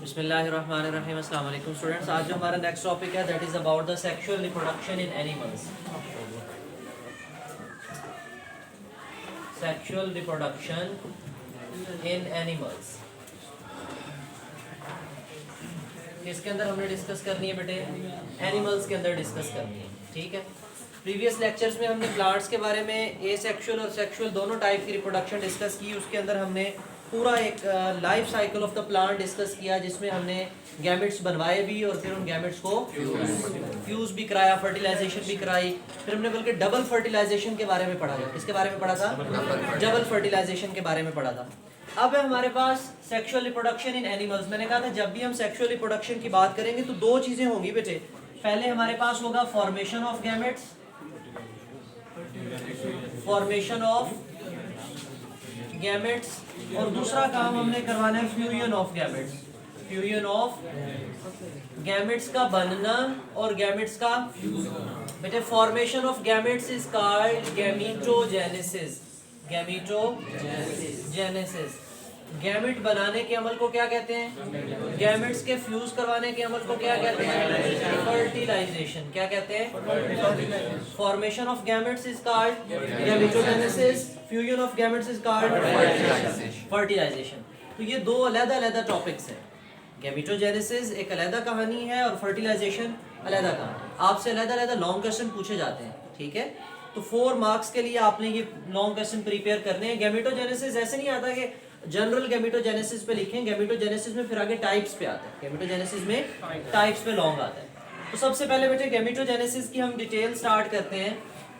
बिस्मिल्लाहिर्रहमानिर्रहीम। अस्सलाम वालेकुम स्टूडेंट्स। आज जो हमारा नेक्स्ट टॉपिक है that is about the sexual reproduction in animals. Sexual reproduction in animals किसके अंदर हमने डिस्कस करनी है बेटे? एनिमल्स के अंदर डिस्कस करनी है, ठीक है। प्रीवियस लेक्चर्स में हमने प्लांट्स के बारे में एसेक्सुअल और सेक्सुअल दोनों टाइप की रिप्रोडक्शन डिस्कस की। उसके अंदर हमने पूरा एक life cycle of the plant discuss किया, जिसमें हमने गैमेट्स बनवाए भी और फिर उन गैमेट्स को फ्यूज भी कराया, फर्टिलाइजेशन भी कराई। फिर हमने बल्कि डबल फर्टिलाइजेशन के बारे में पढ़ा था। किसके बारे में पढ़ा था? डबल फर्टिलाइजेशन के बारे में पढ़ा था। अब है हमारे पास सेक्सुअल रिप्रोडक्शन इन एनिमल्स। मैंने कहा था जब भी हम सेक्सुअल रिप्रोडक्शन की बात करेंगे तो दो चीजें होंगी बेटे। पहले हमारे पास होगा formation of gametes, formation of gametes, और दूसरा काम हमने करवाना है fusion of gametes. Fusion of gametes का बनना और गैमेट्स का बेटे formation of gametes is called gametogenesis. Gametogenesis. Gamete बनाने के अमल को क्या कहते हैं? गैमेट्स के फ्यूज करवाने के अमल को क्या कहते हैं? फर्टिलाइजेशन। क्या कहते हैं? Formation of gametes is called gametogenesis, fusion of gametes is called fertilisation. तो ये दो अलग-अलग टॉपिक्स हैं। गैमेटोजेनेसिस एक अलग कहानी है और फर्टिलाइजेशन अलग कहानी। आपसे अलग-अलग लॉन्ग क्वेश्चन पूछे जाते हैं, ठीक है। तो 4 मार्क्स के लिए आपने ये लॉन्ग क्वेश्चन प्रिपेयर करने हैं। गैमेटोजेनेसिस ऐसे नहीं आता कि जनरल गैमेटोजेनेसिस पे लिखें। गैमेटोजेनेसिस में फिर आगे टाइप्स पे आता है। गैमेटोजेनेसिस में टाइप्स पे लॉन्ग आता है। तो सबसे पहले बेटे गैमेटोजेनेसिस की हम डिटेल स्टार्ट करते हैं।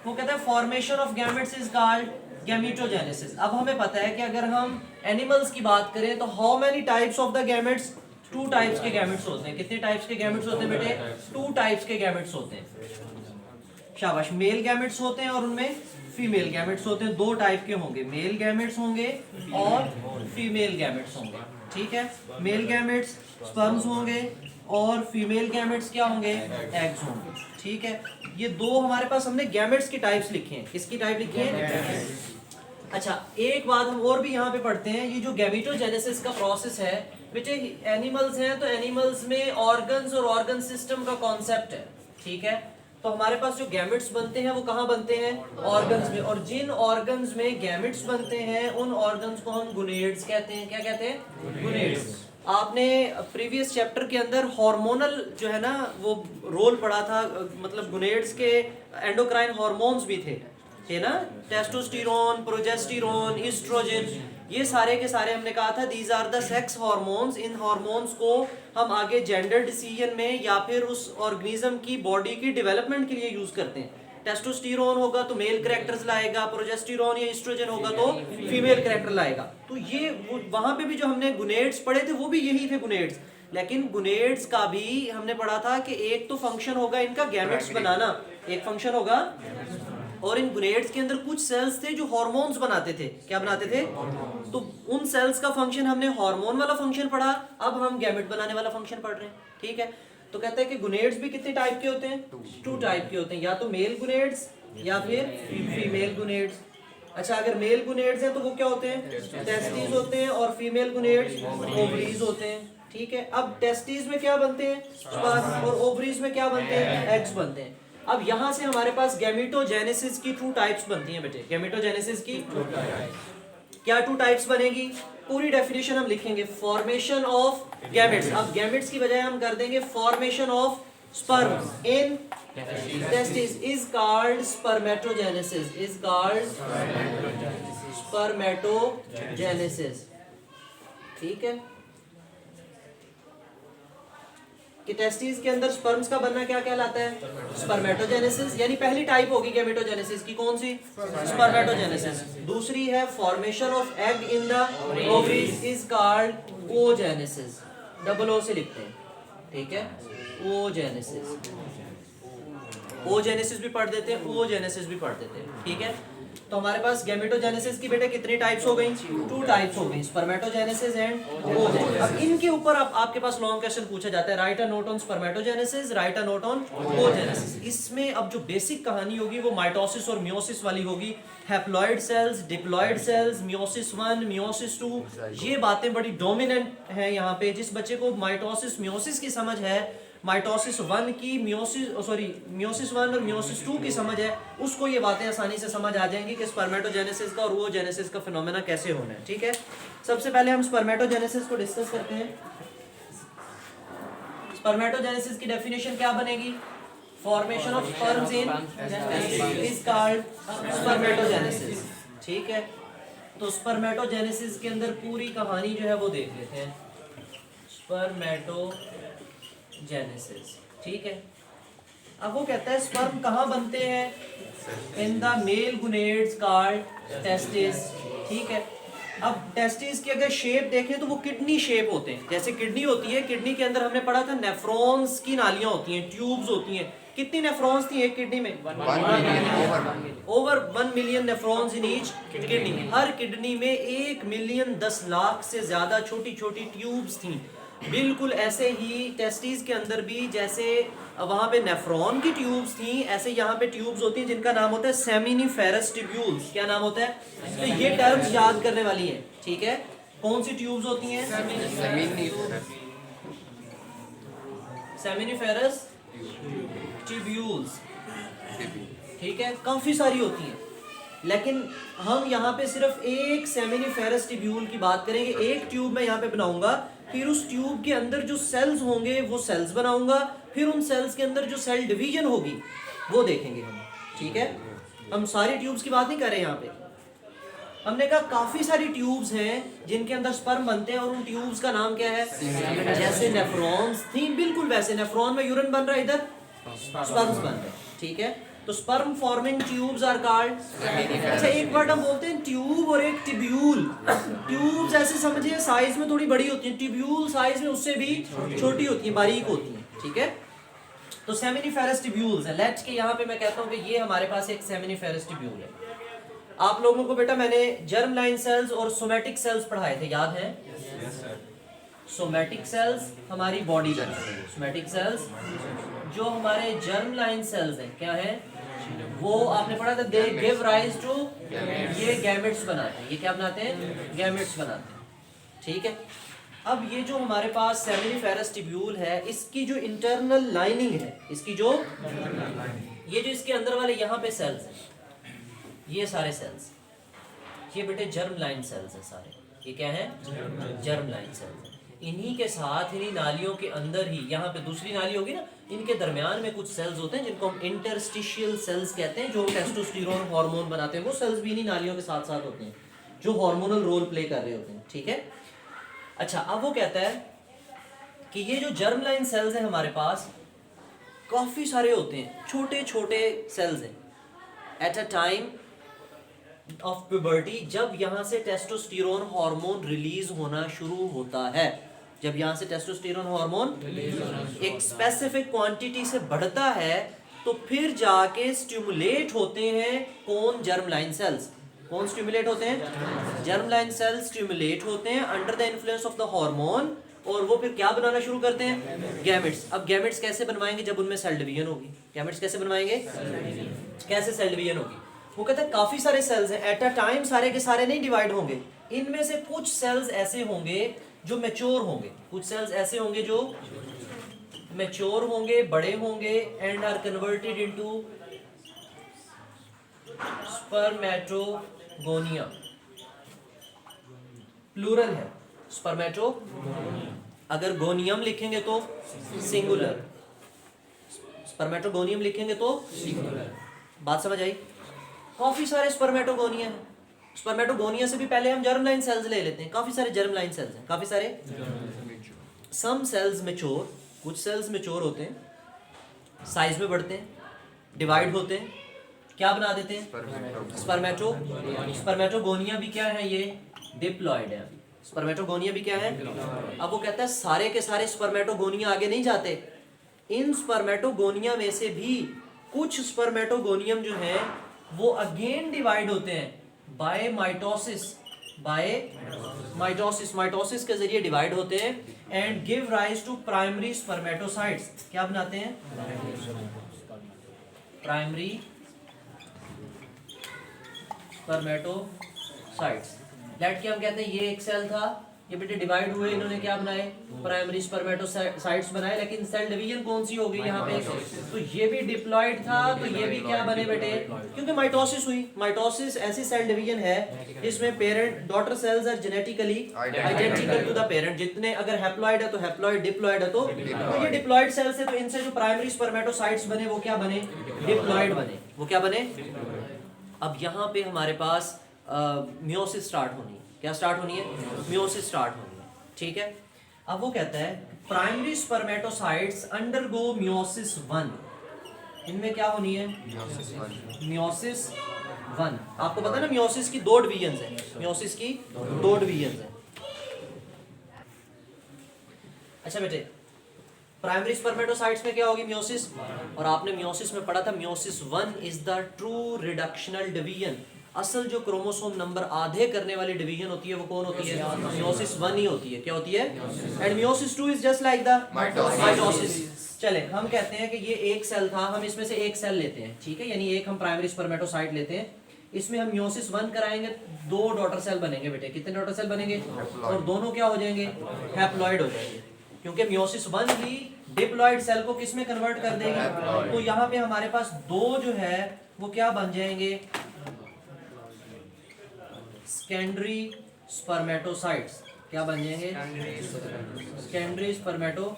वो कहता है formation of gametes is called gametogenesis. अब हमें पता है कि अगर हम एनिमल्स की बात करें तो how many types of the gametes? 2 types के गैमेट्स होते हैं। कितने टाइप्स के गैमेट्स होते हैं बेटे? 2 टाइप्स के गैमेट्स होते हैं। शाबाश। मेल गैमेट्स होते हैं और उनमें फीमेल गैमेट्स होते हैं। 2 टाइप के होंगे, मेल गैमेट्स होंगे और फीमेल गैमेट्स होंगे, ठीक है। मेल गैमेट्स स्पर्म्स होंगे और फीमेल गैमेट्स क्या होंगे? एग्स होंगे, ठीक है। ये 2 हमारे पास हमने गैमेट्स की टाइप्स लिखी हैं। किसकी टाइप लिखी है? अच्छा, एक बात हम और भी यहाँ पे पढ़ते हैं। ये जो गैमेटोजेनेसिस का प्रोसेस है बेटे, एनिमल्स हैं तो एनिमल्स में ऑर्गन्स और ऑर्गन सिस्टम का कॉन्सेप्ट है, ठीक है। तो हमारे पास जो गैमेट्स बनते हैं वो कहाँ बनते हैं? ऑर्गन्स में। और जिन ऑर्गन्स में गैमेट्स बनते हैं उन ऑर्गन्स को हम गुनेड्स कहते हैं। क्या कहते हैं? गुनेड्स। आपने प्रीवियस चैप्टर के अंदर हार्मोनल जो है ना वो रोल पढ़ा था, मतलब गुनेड्स के एंडोक्राइन हार्मोन्स भी थे, है ना। टेस्टोस्टेरोन, प्रोजेस्टेरोन, एस्ट्रोजन, ये सारे के सारे हमने कहा था these are the sex hormones. इन हार्मोन्स को हम आगे जेंडर डिसीजन में या फिर उस ऑर्गेनिज्म की बॉडी की डेवलपमेंट के लिए यूज करते हैं। टेस्टोस्टेरोन होगा तो मेल कैरेक्टर्स लाएगा, प्रोजेस्टेरोन या एस्ट्रोजन होगा तो फीमेल कैरेक्टर लाएगा। तो ये वहां पे भी जो हमने गुनेड्स पढ़े थे वो भी यही थे, गुनेड्स। लेकिन गुनेड्स का भी हमने पढ़ा था कि एक तो फंक्शन होगा इनका गैमेट्स बनाना, एक फंक्शन होगा, और इन गुनेड्स के अंदर कुछ सेल्स थे जो हार्मोन्स बनाते थे। क्या बनाते थे? तो उन सेल्स का फंक्शन हमने हार्मोन वाला फंक्शन पढ़ा, अब हम गैमेट बनाने वाला फंक्शन पढ़ रहे हैं, ठीक है। तो कहते हैं कि गुनेड्स भी कितने टाइप के होते हैं? 2 टाइप के होते हैं, या तो मेल गुनेड्स या फिर फीमेल गुनेड्स। अच्छा, अगर मेल गुनेड्स हैं तो वो क्या होते हैं? टेस्टिस होते हैं, और फीमेल गुनेड्स ओवरीज होते हैं, ठीक है। अब टेस्टिस में क्या बनते हैं? स्पर्म, और ओवरीज में क्या बनते हैं? एग्स बनते हैं। अब यहाँ से हमारे पास गैमेटोजेनेसिस की 2 टाइप्स बनती हैं बेटे। गैमेटोजेनेसिस की क्या 2 टाइप्स बनेगी? पूरी डेफिनेशन हम लिखेंगे। फॉर्मेशन ऑफ गैमेट्स, अब गैमेट्स की बजाय हम कर देंगे formation of sperm in testis is called spermatogenesis. Is called spermatogenesis, ठीक है। कि टेस्टिस के अंदर स्पर्म्स का बनना क्या कहलाता है? स्पर्मेटोजेनेसिस। यानी पहली टाइप होगी गैमेटोजेनेसिस की, कौन सी? स्पर्मेटोजेनेसिस। दूसरी है formation of egg in the ovaries is called oogenesis। Double O से लिखते हैं, ठीक है। oogenesis। oogenesis भी पढ़ देते हैं, oogenesis भी पढ़ देते हैं, ठीक है। तो हमारे पास गैमेटोजेनेसिस की बेटे कितनी टाइप्स हो गई? 2 टाइप्स हो गई, स्पर्मेटोजेनेसिस एंड oogenesis। अब इनके ऊपर आपके पास लॉन्ग क्वेश्चन पूछा जाता है, right a note on spermatogenesis, right a note on oogenesis। इसमें अब जो बेसिक कहानी होगी वो माइटोसिस और मियोसिस वाली होगी, haploid cells, diploid sales, meiosis 1, meiosis 2, ये बातें बड़ी डोमिनेंट हैं यहाँ पे। जिस बच्चे को माइटोसिस मियोसिस की समझ है, माइटोसिस 1 की मियोसिस 1 और मियोसिस 2 की समझ है, उसको ये बातें आसानी से समझ आ जाएंगी कि स्पर्मेटोजेनेसिस का और oogenesis का फिनोमेना कैसे होना है। ठीक है, सबसे पहले हम स्पर्मेटोजेनेसिस को डिस्कस करते हैं। स्पर्मेटोजेनेसिस की डेफिनेशन क्या बनेगी? Formation of sperms in is called spermatogenesis. ठीक है, तो स्पर्मेटोजेनेसिस के अंदर पूरी कहानी जो है वो देख लेते हैं, स्पर्मेटोजेनेसिस। ठीक है, अब वो कहता है स्पर्म कहाँ बनते हैं? In the male gonads called testis. ठीक है, अब टेस्टिस की अगर शेप देखें तो वो किडनी शेप होते हैं, जैसे किडनी होती है, किडनी के अंदर हमने पढ़ा था नेफ्रॉन्स की नालियां होती हैं, ट्यूब्स होती हैं। कितनी नेफ्रॉन्स थी एक किडनी में? Over 1 million nephrons in each kidney. Her kidney में 1 मिलियन 10 लाख से ज्यादा छोटी छोटी ट्यूब्स थी। बिल्कुल ऐसे ही टेस्टिस के अंदर भी जैसे वहां पे नेफ्रॉन की ट्यूब्स थी, ऐसे यहाँ पे ट्यूब्स होती हैं जिनका नाम होता है सेमिनिफेरस ट्यूब्यूल्स। क्या नाम होता है? तो ये टर्म्स याद करने वाली हैं। ठीक है, कौन सी ट्यूब्स होती हैं? Seminiferous tubules. ठीक है, काफी सारी होती हैं, लेकिन हम यहाँ पे सिर्फ एक सेमिनिफेरस ट्यूब्यूल की बात करेंगे। एक ट्यूब मैं यहाँ पे बनाऊंगा, फिर उस ट्यूब के अंदर जो सेल्स होंगे वो सेल्स बनाऊंगा, फिर उन सेल्स के अंदर जो सेल डिवीजन होगी वो देखेंगे हम। ठीक है, हम सारी ट्यूब्स की बात नहीं कर रहे यहाँ पे। हमने कहा काफी सारी ट्यूब्स हैं जिनके अंदर स्पर्म बनते हैं, और उन ट्यूब्स का नाम क्या है? जैसे नेफ्रॉन्स थी, बिल्कुल वैसे नेफ्रॉन में यूरिन बन रहा है, इधर स्पर्म्स बन रहे हैं। ठीक है, तो sperm forming tubes are called. अच्छा, एक वर्ड हम बोलते हैं ट्यूब और एक टिब्यूल। ट्यूब्स ऐसे समझिए साइज में थोड़ी बड़ी होती हैं, टिब्यूल साइज में उससे भी छोटी होती हैं, बारीक होती हैं। ठीक है, तो सेमिनिफेरस टिब्यूल्स है। लेट्स के यहाँ पे मैं कहता हूँ कि ये हमारे पास एक सेमिनिफेरस टिब्यूल है। आप लोगों को बेटा मैंने जर्म लाइन सेल्स और सोमैटिक सेल्स पढ़ाए थे, याद है? सोमैटिक सेल्स हमारी बॉडी में, सोमैटिक सेल्स जो हमारे जर्म लाइन सेल्स हैं क्या है वो आपने पढ़ा था, दे गिव राइज टू, ये गैमेट्स बनाते हैं। ये क्या बनाते हैं? गैमेट्स बनाते हैं। ठीक है, अब ये जो हमारे पास सेमिनिफेरस टिब्यूल है, इसकी जो इंटरनल लाइनिंग है, इसकी जो ये जो इसके अंदर वाले यहाँ पे सेल्स हैं, ये सारे सेल्स, ये बेटे जर्म लाइन सेल्स हैं सारे। ये क्या है? Germ line cells. इन्हीं के साथ, इन्हीं नालियों के अंदर ही, यहाँ पे दूसरी नाली होगी ना, इनके दरमियान में कुछ सेल्स होते हैं जिनको हम इंटरस्टिशियल सेल्स कहते हैं, जो टेस्टोस्टेरोन हार्मोन बनाते हैं। वो सेल्स भी इन्हीं नालियों के साथ साथ होते हैं जो हार्मोनल रोल प्ले कर रहे होते हैं। ठीक है, अच्छा, अब वो कहता है कि ये जो जर्म लाइन सेल्स हैं हमारे पास काफी सारे होते हैं, छोटे छोटे सेल्स हैं। At a time of puberty, जब यहाँ से टेस्टोस्टेरोन हार्मोन रिलीज होना शुरू होता है, जब यहाँ से टेस्टोस्टेरोन हार्मोन एक स्पेसिफिक क्वांटिटी से बढ़ता है, तो फिर जाके स्टिमुलेट होते हैं कौन? Germ line cells. कौन स्टिमुलेट होते हैं? जर्म लाइन सेल्स स्टिमुलेट होते हैं under the influence of the hormone, और वो फिर क्या बनाना शुरू करते हैं? गैमेट्स। अब गैमेट्स कैसे बनवाएंगे? जब उनमें सेल डिवीजन होगी। गैमेट्स कैसे बनवाएंगे? कैसे सेल डिवीजन होगी? वो कहते हैं काफी सारे सेल्स हैं, एट अ टाइम सारे के सारे नहीं डिवाइड होंगे। इनमें से कुछ सेल्स ऐसे होंगे जो मैच्योर होंगे, कुछ सेल्स ऐसे होंगे जो मैच्योर होंगे, बड़े होंगे, and are converted into spermatogonia. Plural है स्पर्मेटो, अगर गोनियम लिखेंगे तो सिंगुलर, स्पर्मेटोगोनियम लिखेंगे तो सिंगुलर। बात समझ आई? काफी सारे स्पर्मेटोगोनिया हैं। स्पर्मेटोगोनिया से भी पहले हम जर्म लाइन सेल्स ले लेते हैं। काफी सारे जर्म लाइन सेल्स हैं, काफी सारे। सम सेल्स मैच्योर, कुछ सेल्स मैच्योर होते हैं, साइज में बढ़ते हैं, डिवाइड होते हैं, क्या बना देते हैं? स्पर्मेटोगोनिया भी क्या है? ये डिप्लॉइड है। स्पर्मेटोगोनिया भी क्या है? अब वो कहता है सारे के सारे स्पर्मेटोगोनिया आगे नहीं जाते। इन स्पर्मेटोगोनिया में से भी कुछ स्पर्मेटोगोनियम जो है वो अगेन डिवाइड होते हैं बाय माइटोसिस, माइटोसिस के जरिए डिवाइड होते हैं and give rise to primary spermatocytes. क्या बनाते हैं? Primary spermatocytes. लेट के हम कहते हैं ये एक सेल था, ये बेटे डिवाइड हुए, इन्होंने क्या बनाए? प्राइमरी स्पर्मेटोसाइट्स बनाए, लेकिन सेल डिवीजन कौन सी हो गई यहाँ पे? तो ये भी डिप्लॉयड था, तो ये भी क्या बने बेटे? क्योंकि माइटोसिस हुई। माइटोसिस ऐसी सेल डिवीजन है जिसमें parent daughter cells are genetically identical to the parent. जितने अगर हैप्लॉइड है तो हैप्लॉइड, डिप्लॉयड है तो ये डिप्लॉयड सेल्स है, तो इनसे जो प्राइमरी स्पर्मेटोसाइट्स बने वो क्या बने? डिप्लॉयड बने। वो क्या बने? अब यहाँ पे हमारे पास मियोसिस स्टार्ट होनी है। क्या स्टार्ट होनी है? मियोसिस स्टार्ट होनी है, ठीक है। अब वो कहता है प्राइमरी स्पर्मेटोसाइट्स अंडरगो मियोसिस 1। इनमें क्या होनी है? मियोसिस 1। आपको पता है ना मियोसिस की 2 डिवीजन्स हैं, मियोसिस की 2 डिवीजन्स हैं। अच्छा बेटे, प्राइमरी स्पर्मेटोसाइट्स में क्या होगी? मियोसिस। और आपने मियोसिस में पढ़ा था meiosis 1 is the true reductional division. असल जो क्रोमोसोम नंबर आधे करने वाली डिवीजन होती है वो कौन होती है? मियोसिस 1 ही होती है। क्या होती है? And meiosis 2 is just like the mitosis. चले, हम कहते हैं कि ये एक सेल था, हम इसमें से एक सेल लेते हैं, ठीक है, यानी एक हम प्राइमरी स्पर्मेटोसाइट लेते हैं, इसमें हम मियोसिस 1 कराएंगे, 2 डॉटर सेल बनेंगे बेटे। कितने डॉटर सेल बनेंगे? और दोनों क्या हो जाएंगे? हैप्लॉइड हो जाएंगे, क्योंकि मियोसिस 1 ही डिप्लॉइड सेल को किस में कन्वर्ट कर देगी? तो यहाँ पे हमारे पास 2 जो है वो क्या बन जाएंगे? Secondary spermatocytes. क्या बन जाएंगे? सेकेंडरी स्पर्मेटो।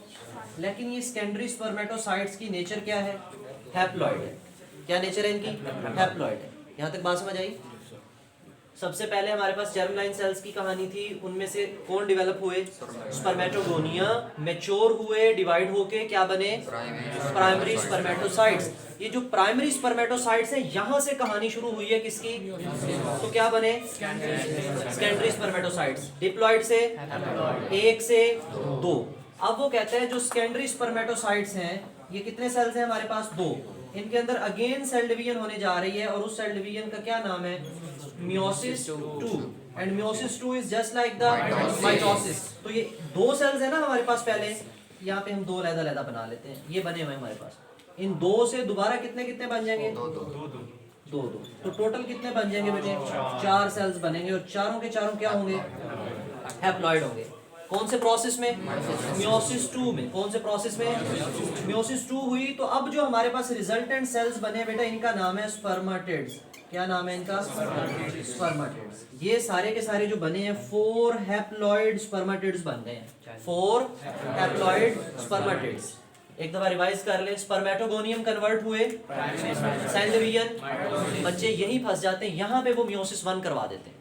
लेकिन ये सेकेंडरी स्पर्मेटोसाइट्स की नेचर क्या है? हैप्लॉइड है। क्या नेचर है इनकी? हैप्लॉइड है। यहाँ तक बात समझ आई? सबसे पहले हमारे पास जर्म लाइन सेल्स की कहानी थी, उनमें से कौन डेवलप हुए? स्पर्मेटोगोनिया। मैच्योर हुए, डिवाइड होके क्या बने? Primary spermatocytes. ये जो प्राइमरी स्पर्मेटोसाइट्स हैं, यहाँ से कहानी शुरू हुई है किसकी? तो क्या बने? Secondary spermatocytes. डिप्लॉइड से 1 से 2। अब वो कहते हैं जो सेकेंडरी स्पर्मेटोसाइट्स हैं, ये कितने सेल्स हैं हमारे पास? 2। इनके अंदर अगेन सेल डिवीजन होने जा रही है, और उस सेल डिवीजन का क्या नाम है? Meiosis 2। And meiosis 2 is just like the mitosis. तो ये 2 सेल्स है ना हमारे पास पहले, यहाँ पे हम 2 अलग-अलग बना लेते हैं, ये बने हुए हमारे पास। इन 2 से दोबारा कितने कितने बन जाएंगे? 2। तो टोटल कितने बन जाएंगे बेटे? 4 सेल्स बनेंगे, और चारों के चारों क्या होंगे? हैप्लॉइड होंगे। कौन से प्रोसेस में? मियोसिस 2 में। कौन से प्रोसेस में? मियोसिस 2 हुई, तो अब जो हमारे पास रिजल्टेंट सेल्स बने बेटा, इनका नाम है स्पर्मेटिड्स। क्या नाम है इनका? स्पर्मेटिड्स। ये सारे के सारे जो बने हैं 4 हैप्लॉइड स्पर्मेटिड्स बन गए हैं। 4 हैप्लॉइड स्पर्मेटिड्स। एक दफा रिवाइज कर ले। स्पर्मेटोगोनियम कन्वर्ट हुए, सेल डिवीजन, बच्चे यही फंस जाते हैं, यहाँ पे वो मियोसिस 1 करवा देते हैं।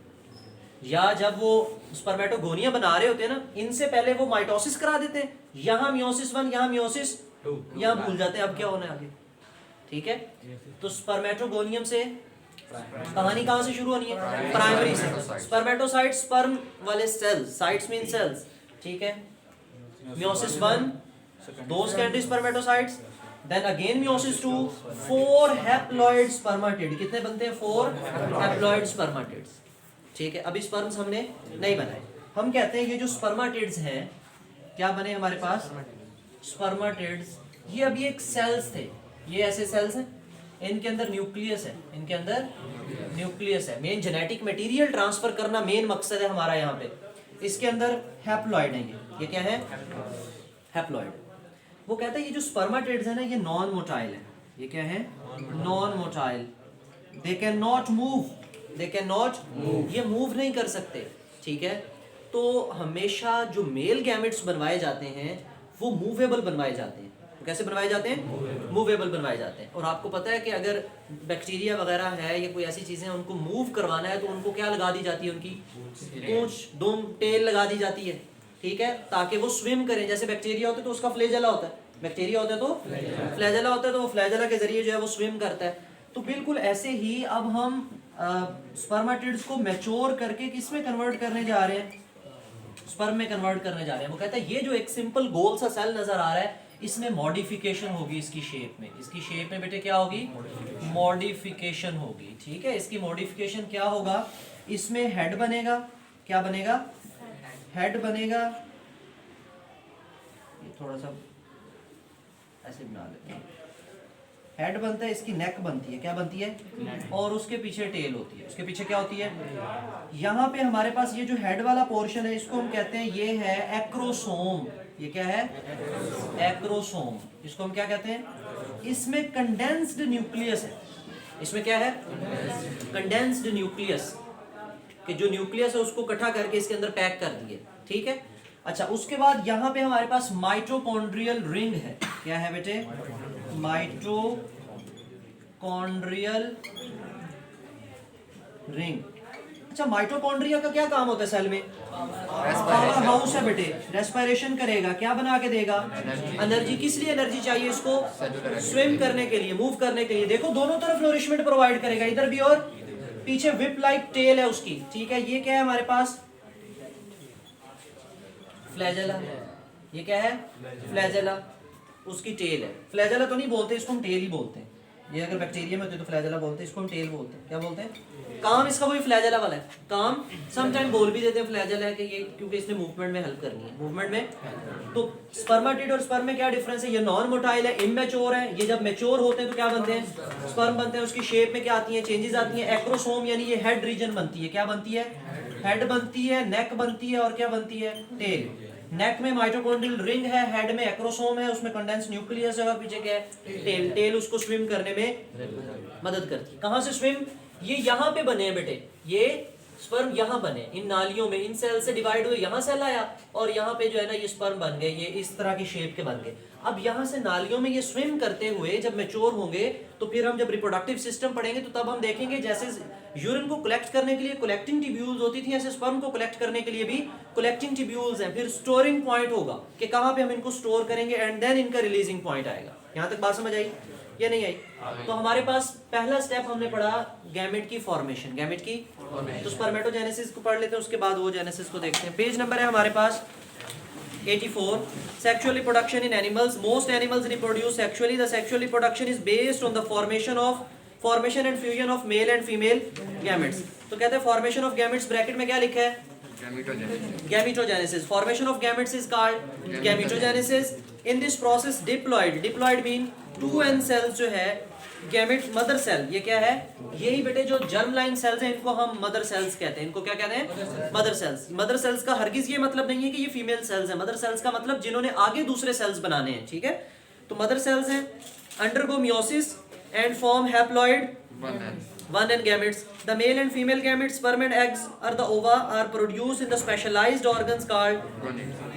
या जब वो स्पर्मेटोगोनिया बना रहे होते हैं ना, इनसे पहले वो माइटोसिस करा देते हैं, यहाँ मियोसिस 1, यहाँ मियोसिस 2, यहाँ भूल जाते हैं अब क्या होना है आगे, ठीक है। तो स्पर्मेटोगोनियम से कहानी कहाँ से शुरू होनी है? प्राइमरी से। स्पर्मेटोसाइट स्पर्म वाले सेल्स, साइट्स मीन सेल्स, ठीक है। Meiosis 1, 2 secondary spermatocytes, then again meiosis 2, 4 haploid spermatid. कितने बनते हैं? 4 हैप्लॉइड स्पर्मेटिड्स, ठीक है। अभी स्पर्म्स हमने नहीं बनाए। हम कहते हैं ये जो स्पर्मेटिड्स हैं, क्या बने हमारे पास? स्पर्मेटिड्स। ये अभी एक सेल्स थे, ये ऐसे सेल्स हैं, इनके अंदर न्यूक्लियस है, इनके अंदर न्यूक्लियस है। मेन जेनेटिक मटेरियल ट्रांसफर करना मेन मकसद है हमारा यहाँ पे। इसके अंदर हैप्लॉइड है, ये क्या है? हैप्लॉइड। वो कहता है ये जो स्पर्मेटिड्स है ना, ये नॉन मोटाइल है। ये क्या है? Non motile. They can not move, they can not move, ये मूव नहीं कर सकते, ठीक है। तो हमेशा जो मेल गैमेट्स बनवाए जाते हैं वो मूवेबल बनवाए जाते हैं। तो कैसे बनवाए जाते हैं? मूवेबल बनवाए जाते हैं। और आपको पता है कि अगर बैक्टीरिया वगैरह है या कोई ऐसी चीजें हैं, उनको मूव करवाना है तो उनको क्या लगा दी जाती है? उनकी पूंछ, दुम, टेल लगा दी जाती है, ठीक है, ताकि वो स्विम करें। जैसे बैक्टीरिया होता है तो उसका फ्लैजेला होता है, बैक्टीरिया होता है तो फ्लैजेला होता है, तो वो फ्लैजेला के जरिए जो है वो स्विम करता है। तो बिल्कुल ऐसे ही अब हम स्पर्मेटिड्स को मैच्योर करके किस में कन्वर्ट करने जा रहे हैं? स्पर्म में कन्वर्ट करने जा रहे हैं। वो कहता है ये जो एक सिंपल गोल सा सेल नजर आ रहा है, इसमें मॉडिफिकेशन होगी इसकी शेप में, इसकी शेप में बेटे क्या होगी, मॉडिफिकेशन होगी। ठीक है, इसकी मॉडिफिकेशन क्या होगा, इसमें हेड बनेगा, क्या बनेगा, हेड बनेगा, ये थोड़ा सा ऐसे बना लेते हैं, हेड बनता है, इसकी नेक बनती है, क्या बनती है, और उसके पीछे टेल होती है, उसके पीछे क्या होती है, यहाँ पे हमारे पास ये जो हेड वाला पोर्शन है इसको हम कहते हैं, ये है एक्रोसोम, ये क्या है, एक्रोसोम, इसको हम क्या कहते हैं, इसमें कंडेंस्ड न्यूक्लियस है, इसमें क्या है, कंडेंस्ड न्यूक्लियस, कि जो न्यूक्लियस है उसको इकट्ठा करके इसके अंदर पैक कर दिए। ठीक है, अच्छा उसके बाद यहाँ पे हमारे पास माइटोकॉन्ड्रियल रिंग है, क्या है बेटे, माइटोकॉन्ड्रियल रिंग। अच्छा माइटोकॉन्ड्रिया का क्या काम होता है सेल में, पावर हाउस है बेटे, रेस्पिरेशन करेगा, क्या बना के देगा, एनर्जी। किस लिए एनर्जी चाहिए इसको, स्विम करने के लिए, मूव करने के लिए। देखो दोनों तरफ नरिशमेंट प्रोवाइड करेगा, इधर भी और पीछे विप लाइक टेल है उसकी। ठीक है, ये क्या है हमारे पास, फ्लैजेला, ये क्या है, फ्लैजेला, उसकी टेल है। फ्लैजेला तो नहीं बोलते इसको, हम टेल ही बोलते हैं। ये अगर बैक्टीरिया में होते तो फ्लैजेला बोलते हैं, इसको हम टेल बोलते हैं। क्या बोलते हैं, काम इसका वही फ्लैजेला वाला है, काम समटाइम बोल भी देते हैं फ्लैजेला है कि ये क्योंकि इसने मूवमेंट में हेल्प करनी है, मूवमेंट में। तो स्पर्मेटिड और स्पर्म में क्या डिफरेंस है, ये नॉन मोटाइल है, इमेच्योर है, ये जब मैच्योर होते हैं तो क्या बनते हैं, स्पर्म बनते हैं। उसकी शेप में क्या आती है, चेंजेस आती है। एक्रोसोम यानी ये हेड रीजन बनती है, क्या बनती है, हेड बनती है, नेक बनती है और क्या बनती है, टेल। नेक में माइटोकॉन्ड्रियल रिंग है, हेड में एक्रोसोम है, उसमें कंडेंस न्यूक्लियस है और पीछे क्या है, टेल। टेल उसको स्विम करने में मदद करती है। कहां से स्विम, ये यहाँ पे बने हैं बेटे, ये स्पर्म यहाँ बने, इन नालियों में, इन सेल से डिवाइड हुए, यहाँ सेल आया और यहाँ पे जो है ना ये स्पर्म बन गए, ये इस तरह की शेप के बन गए। अब यहाँ से नालियों में ये स्विम करते हुए जब मैच्योर होंगे तो फिर हम जब रिप्रोडक्टिव सिस्टम पढ़ेंगे तो तब हम देखेंगे जैसे यूरिन को कलेक्ट करने के लिए कलेक्टिंग ट्यूब्यूल्स होती थी, ऐसे स्पर्म को कलेक्ट करने के लिए भी कलेक्टिंग ट्यूब्यूल्स हैं। फिर स्टोरिंग पॉइंट होगा कि कहाँ पे हम इनको स्टोर करेंगे एंड देन इनका रिलीजिंग पॉइंट आएगा। यहाँ तक बात समझ आई या नहीं आई? तो हमारे पास पहला स्टेप हमने पढ़ा गैमेट की फॉर्मेशन, गैमेट की। तो स्पर्मेटोजेनेसिस को पढ़ लेते हैं, उसके बाद वो जेनेसिस को देखते हैं। पेज नंबर है हमारे पास 84. Sexual reproduction in animals. Most animals reproduce sexually. The sexual reproduction is based on the formation and fusion of male and female gametes. तो कहते हैं formation of gametes ब्रैकेट में क्या लिखा है? Gametogenesis. Formation of gametes is called gametogenesis. In this process diploid mean 2n cells जो है, gamete mother cell, ये क्या है, यही बेटे जो जर्म लाइन सेल्स हैं इनको हम मदर सेल्स कहते हैं। इनको क्या कहते हैं? Mother cells. मदर सेल्स का हरगिज ये मतलब नहीं है कि ये फीमेल सेल्स हैं। मदर सेल्स का मतलब जिन्होंने आगे दूसरे सेल्स बनाने हैं। ठीक है, तो मदर सेल्स हैं, undergo meiosis and form haploid one and gametes. The male and female gametes, sperm and eggs or the ova are produced in the specialized organs called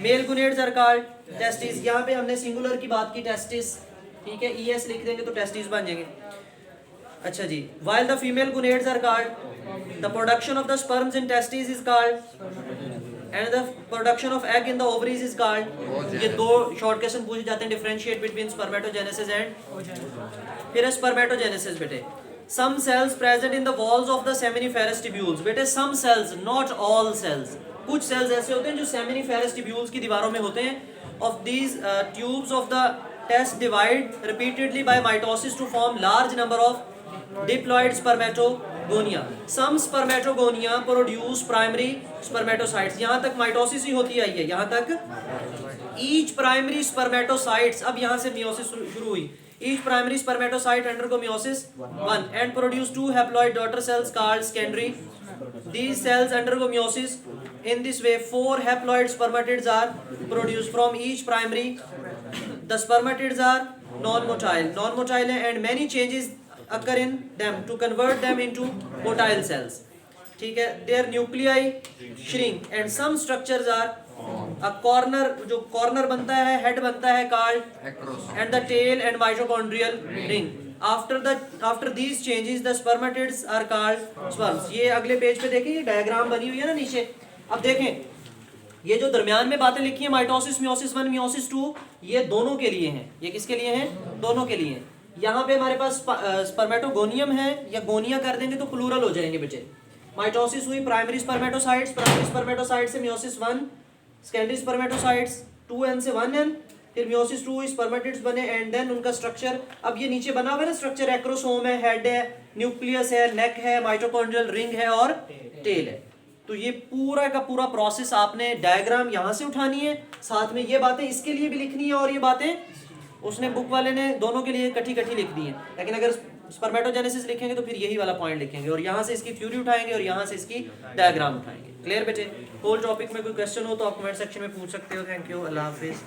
male gonads are called testes. यहाँ पे हमने singular की बात की, testis। ठीक है, es लिख देंगे तो testes बन जाएंगे। अच्छा जी, while the female gonads are called, the production of the sperms in testes is called and the production of egg in the ovaries is called। ये दो शॉर्ट क्वेश्चन पूछे जाते हैं, differentiate between spermatogenesis and फिर spermatogenesis बेटे। Some cells present in the walls of the seminiferous tubules. बेटे some cells, not all cells. कुछ cells ऐसे होते हैं जो seminiferous tubules की दीवारों में होते हैं। Of these tubes of the test divide repeatedly by mitosis to form large number of diploid spermatogonia. Some spermatogonia produce primary spermatocytes. यहाँ तक mitosis ही होती आई है, यहाँ तक each primary spermatocytes। अब यहाँ से meiosis शुरू हुई। Each primary spermatocyte undergo meiosis one and produce two haploid daughter cells called secondary. These cells undergo meiosis. In this way, 4 haploid spermatids are produced from each primary. The spermatids are non-motile and many changes occur in them to convert them into motile cells. ठीक है, their nuclei shrink and some structures are a corner, जो corner बनता है, head बनता है called and the tail and mitochondrial ring. After these changes the spermatids are called sperms. ये अगले page पे देखें, ये डायग्राम बनी हुई है ना नीचे। अब देखें ये जो दरमियान में बातें लिखी है, माइटोसिस, मियोसिस 1, मियोसिस 2, ये दोनों के लिए हैं। ये किसके लिए हैं? दोनों के लिए। यहाँ पे हमारे पास स्पर्मेटोगोनियम है, या गोनिया कर देंगे तो प्लूरल हो जाएंगे बेटे। माइटोसिस हुई प्राइमरी स्पर्मेटोसाइट्स से मियोसिस 1, सेकेंडरी स्पर्मेटोसाइट्स 2n से 1n फिर मियोसिस 2 स्पर्मेटिड्स बने एंड देन उनका स्ट्रक्चर, अब ये नीचे बना हुआ है ना स्ट्रक्चर, एक्रोसोम है, हेड है, न्यूक्लियस है, नेक है, माइटोकॉन्ड्रियल रिंग है और टेल है। तो ये पूरा का पूरा प्रोसेस आपने डायग्राम यहाँ से उठानी है, साथ में ये बातें इसके लिए भी लिखनी है और ये बातें उसने बुक वाले ने दोनों के लिए इकट्ठी लिख दी है। लेकिन अगर स्पर्मेटोजेनेसिस लिखेंगे तो फिर यही वाला पॉइंट लिखेंगे और यहाँ से इसकी थ्योरी उठाएंगे और यहाँ से इसकी डायग्राम उठाएंगे। क्लियर बेटे? होल टॉपिक में कोई क्वेश्चन हो तो आप कमेंट सेक्शन में पूछ सकते हो। Thank you, Allah Hafiz.